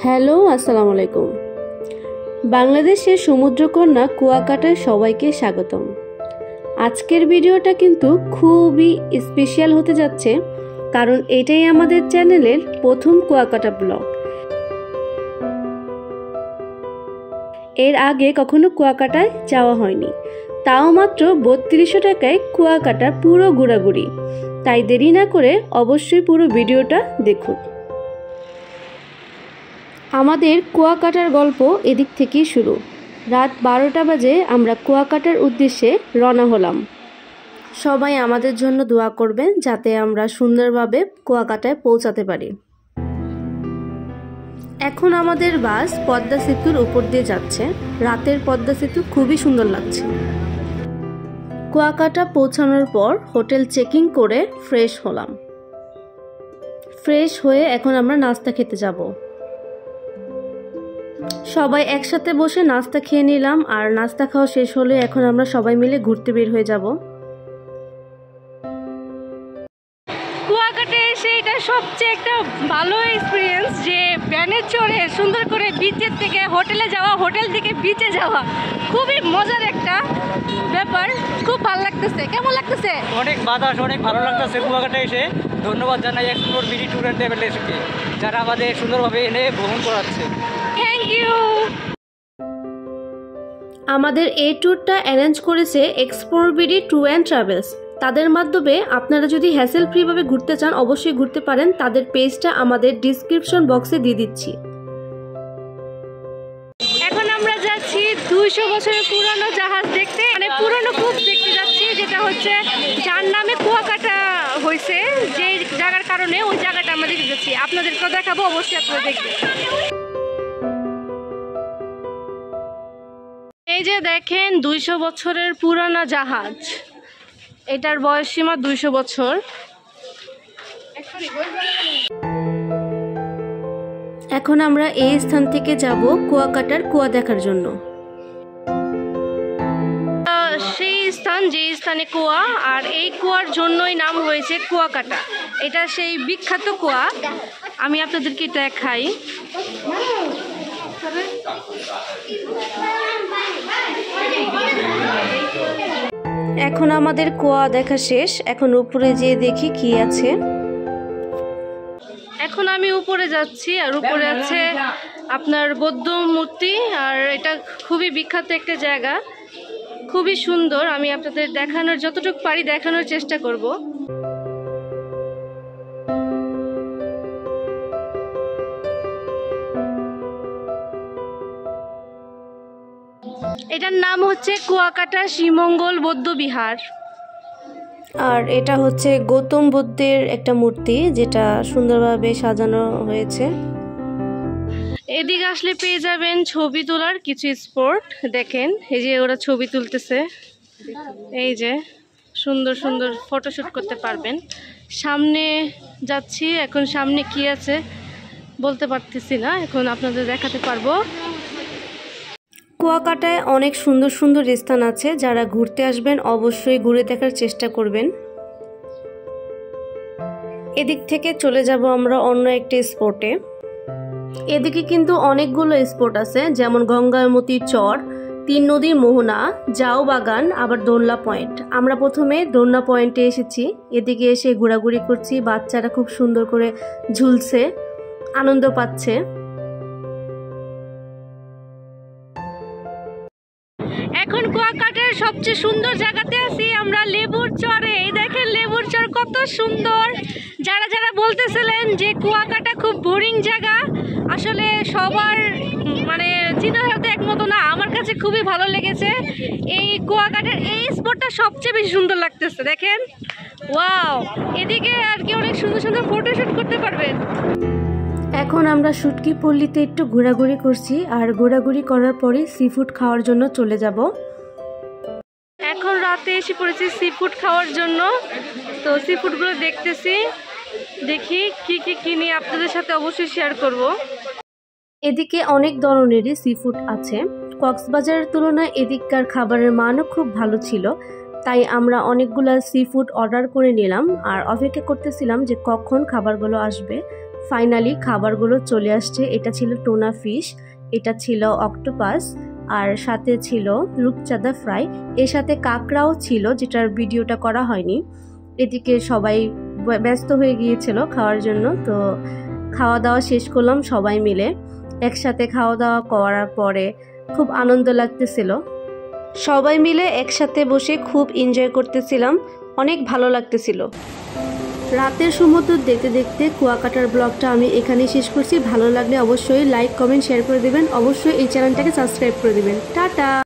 Hello, আসসালামু আলাইকুম। বাংলাদেশের সমুদ্রকন্যা কুয়াকাটায় সবাইকে স্বাগতম। আজকের ভিডিওটা কিন্তু খুবই স্পেশাল হতে যাচ্ছে, কারণ এটাই আমাদের চ্যানেলের প্রথম কুয়াকাটা ব্লগ। এর আগে কখনো কুয়াকাটায় যাওয়া হয়নি, তাও মাত্র ৩২০০ টাকায় কুয়াকাটা পুরো ঘোরাঘুরি। তাই দেরি না করে অবশ্যই পুরো ভিডিওটা দেখুন। আমাদের কুয়াকাটার গল্প এদিক থেকেই শুরু। রাত ১২টা বাজে আমরা কুয়াকাটার উদ্দেশ্যে রওনা হলাম। সবাই আমাদের জন্য দোয়া করবেন যাতে আমরা সুন্দরভাবে কুয়াকাটায় পৌঁছাতে পারি। এখন আমাদের বাস পদ্মা সেতুর উপর দিয়ে যাচ্ছে। রাতের পদ্মা সেতু খুবই সুন্দর লাগছে। কুয়াকাটা পৌঁছানোর পর হোটেল চেকিং করে ফ্রেশ হলাম। ফ্রেশ হয়ে এখন আমরা নাস্তা খেতে যাব। সবাই একসাথে বসে নাস্তা খেয়ে নিলাম, আর নাস্তা খাওয়া শেষ হলে এখন আমরা সবাই মিলে ঘুরতে বের হয়ে যাব। কুয়াকাটা এসে এটা সবচেয়ে একটা ভালো এক্সপিরিয়েন্স যে ভ্যানে চড়ে সুন্দর করে বিচের থেকে হোটেলে যাওয়া, হোটেল থেকে বিচে যাওয়া খুবই মজার একটা ব্যাপার। খুব ভালো লাগতেছে। কেমন লাগতেছে? অনেক বাতাস, অনেক ভালো লাগতেছে কুয়াকাটা এসে। ধন্যবাদ জানাই এক্সপ্লোর বিডি ট্যুর অ্যান্ড ট্রাভেলসকে, যারা আমাদের সুন্দরভাবে এনে ভ্রমণ করাচ্ছে। Thank you. আমাদের এই ট্যুরটা অ্যারেঞ্জ করেছে explore BD tour and travels. তাদের মাধ্যমে আপনারা যদি হ্যাসেল ফ্রিভাবে ঘুরতে চান অবশ্যই ঘুরতে পারেন। তাদের পেজটা আমাদের ডিসক্রিপশন বক্সে দিয়ে দিচ্ছি। এখন আমরা যাচ্ছি ২০০ বছরের পুরনো জাহাজ দেখতে, মানে পুরনো কূপ দেখতে যাচ্ছি, যেটা হচ্ছে যার নামে কুয়াকাটা হয়েছে, যে জায়গার কারণে ওই জায়গাটা আমরা দেখতে যাচ্ছি। আপনাদেরকেও দেখাবো, অবশ্যই আপনারা দেখবেন। এই যে দেখেন ২০০ বছরের পুরানা জাহাজ, এটার বয়স সীমা ২০০ বছর। এখন আমরা এই স্থান থেকে যাব কুয়াকাটার কুয়া দেখার জন্য। সেই স্থান যে স্থানে কুয়া, আর এই কুয়ার জন্যই নাম হয়েছে কুয়াকাটা। এটা সেই বিখ্যাত কুয়া। আমি আপনাদেরকে দেখাই। এখন আমাদের কুয়া দেখা শেষ। এখন উপরে যেয়ে দেখি কি আছে। এখন আমি উপরে যাচ্ছি, আর উপরে আছে আপনার বৌদ্ধ মূর্তি, আর এটা খুবই বিখ্যাত একটা জায়গা, খুবই সুন্দর। আমি আপনাদের দেখানোর যতটুকু পারি দেখানোর চেষ্টা করব। এটার নাম হচ্ছে কুয়াকাটা শ্রীমঙ্গল বৌদ্ধ বিহার। আর এটা হচ্ছে গৌতম বুদ্ধের একটা মূর্তি, যেটা সুন্দরভাবে সাজানো হয়েছে। এদিকে আসলে পেয়ে যাবেন ছবি তোলার কিছু স্পট। দেখেন এই যে ওরা ছবি তুলতেছে, এই যে সুন্দর সুন্দর ফটোশুট করতে পারবেন। সামনে যাচ্ছি, এখন সামনে কি আছে বলতে পারতেছি না, এখন আপনাদের দেখাতে পারবো। কুয়াকাটায় অনেক সুন্দর সুন্দর স্থান আছে, যারা ঘুরতে আসবেন অবশ্যই ঘুরে দেখার চেষ্টা করবেন। এদিক থেকে চলে যাব আমরা অন্য একটা স্পটে। এদিকে কিন্তু অনেকগুলো স্পট আছে, যেমন গঙ্গামতির চর, ৩ নদীর মোহনা, জাও বাগান, আবার দোলনা পয়েন্ট। আমরা প্রথমে দোলনা পয়েন্টে এসেছি। এদিকে এসে ঘোরাঘুরি করছি, বাচ্চারা খুব সুন্দর করে ঝুলছে, আনন্দ পাচ্ছে। এখন কুয়াকাটার সবচেয়ে সুন্দর জায়গাতে আছি আমরা, লেবুর চরে। এই দেখেন লেবুর চর কত সুন্দর। যারা যারা বলতেছিলেন যে কুয়াকাটা খুব বোরিং জায়গা, আসলে সবার মানে চিন্তাধারা একমতো না। আমার কাছে খুবই ভালো লেগেছে এই কুয়াকাটার এই স্পটটা, সবচেয়ে বেশি সুন্দর লাগতেছে। দেখেন, ওয়াও। এদিকে আর কি অনেক সুন্দর সুন্দর ফটোশুট করতে পারবেন। এখন আমরা শুটকি পল্লীতে একটু ঘোরাঘুরি করছি, আর ঘোরাঘুরি করার পরে সি ফুড খাওয়ার জন্য চলে যাব। এখন রাতে এসে পড়েছি সি ফুড খাওয়ার জন্য। তো সি ফুডগুলো দেখতেছি, দেখি কি কি কিনি, আপনাদের সাথে অবশ্যই শেয়ার করব। এদিকে অনেক ধরনেরই সি ফুড আছে। কক্সবাজারের তুলনায় এদিককার খাবারের মানও খুব ভালো ছিল, তাই আমরা অনেকগুলো সি ফুড অর্ডার করে নিলাম, আর অপেক্ষা করতেছিলাম যে কখন খাবারগুলো আসবে। ফাইনালি খাবারগুলো চলে আসছে। এটা ছিল টোনা ফিশ, এটা ছিল অক্টোপাস, আর সাথে ছিল রূপচাঁদা ফ্রাই, এর সাথে কাঁকড়াও ছিল যেটার ভিডিওটা করা হয়নি। এদিকে সবাই ব্যস্ত হয়ে গিয়েছিল খাওয়ার জন্য। তো খাওয়া দাওয়া শেষ করলাম সবাই মিলে। একসাথে খাওয়া দাওয়া করার পরে খুব আনন্দ লাগতেছিল, সবাই মিলে একসাথে বসে খুব এনজয় করতেছিলাম, অনেক ভালো লাগতেছিল। রাতের সমুদ্র দেখতে দেখতে কুয়াকাটার ব্লগটা আমি এখানেই শেষ করছি। ভালো লাগলে অবশ্যই লাইক, কমেন্ট, শেয়ার করে দেবেন। অবশ্যই এই চ্যানেলটাকে সাবস্ক্রাইব করে দেবেন। টাটা।